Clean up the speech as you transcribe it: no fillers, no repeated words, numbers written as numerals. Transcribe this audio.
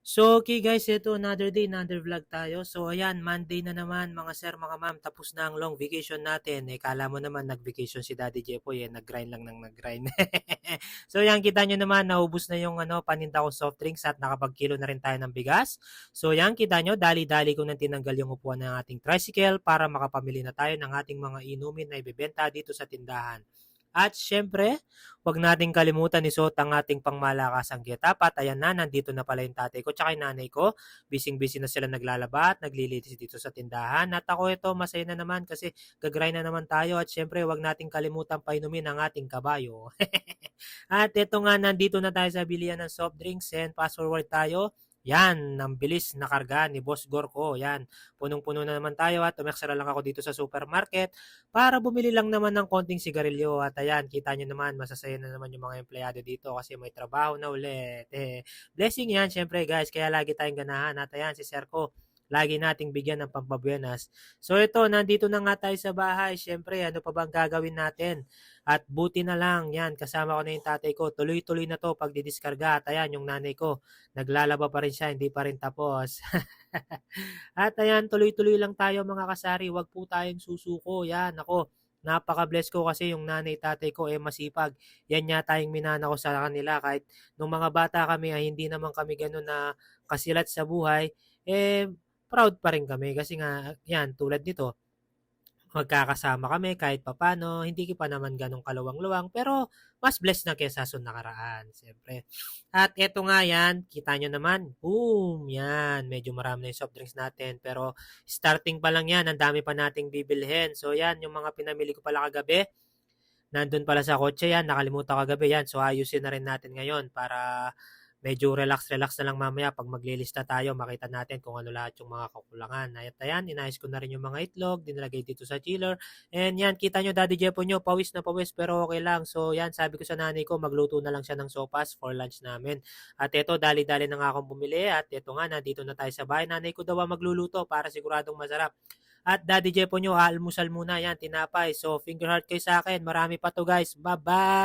So, okay guys, ito another day, another vlog tayo. So, ayan, Monday na naman mga sir, mga ma'am, tapos na ang long vacation natin. Eh, kala mo naman nag-vacation si Daddy Jepoy, eh, nag-grind lang ng nag-grind. So, yan, kita nyo naman, naubos na yung paninda ko soft drinks at nakapagkilo na rin tayo ng bigas. So, yan, kita nyo, dali-dali ko nang tinanggal yung upuan ng ating tricycle para makapamili na tayo ng ating mga inumin na ibebenta dito sa tindahan. At syempre, wag nating kalimutan isuot ang ating pangmalakasang getapat. Ayan na, nandito na pala yung tatay ko tsaka yung nanay ko. Bising-busy na sila naglalaba at naglilitis dito sa tindahan. At ako ito, masaya na naman kasi gagray na naman tayo. At syempre, wag nating kalimutan painumin ang ating kabayo. At ito nga, nandito na tayo sa bilihan ng soft drinks and fast forward tayo. Yan, ang bilis na karga ni Boss Gorko. Yan, punong-puno na naman tayo at umeksara lang ako dito sa supermarket para bumili lang naman ng konting sigarilyo. At ayan, kita nyo naman, masasaya na naman yung mga empleyado dito kasi may trabaho na ulit. Blessing yan, syempre guys, kaya lagi tayong ganahan. At ayan, si Sir ko, lagi nating bigyan ng pampabuenas. So ito, nandito na nga tayo sa bahay. Syempre, ano pa bang gagawin natin? At buti na lang, yan, kasama ko na yung tatay ko. Tuloy-tuloy na to pagdidiskarga. At ayan, yung nanay ko, naglalaba pa rin siya, hindi pa rin tapos. At ayan, tuloy-tuloy lang tayo mga kasari. Huwag po tayong susuko. Yan, ako, napaka-bless ko kasi yung nanay tatay ko masipag. Yan yata yung minana ko sa kanila kahit nung mga bata kami ay hindi naman kami ganun na kasilat sa buhay, proud pa rin kami kasi nga yan tulad nito magkakasama kami kahit papano, hindi ko pa naman ganong kaluwang-luwang, pero mas blessed na kesa sa nakaraan, siyempre. At eto nga yan, kita nyo naman, boom, yan, medyo marami na yung soft drinks natin, pero starting pa lang yan, ang dami pa nating bibilhin. So yan, yung mga pinamili ko pala kagabi, nandun pala sa kotse yan, nakalimutan ko kagabi yan, so ayusin na rin natin ngayon para medyo relax-relax na lang mamaya pag maglilista tayo, makita natin kung ano lahat yung mga kakulangan. At ayan, inayos ko na rin yung mga itlog, dinalagay dito sa chiller. And yan, kita nyo Daddy Jepo nyo, pawis na pawis pero okay lang. So yan, sabi ko sa nanay ko, magluto na lang siya ng sopas for lunch namin. At eto, dali-dali na nga akong bumili. At eto nga, nandito na tayo sa bahay. Nanay ko daw ang magluluto para siguradong masarap. At Daddy Jepo nyo, almusal muna yan, tinapay. So finger heart kayo sa akin. Marami pa to guys. Bye-bye!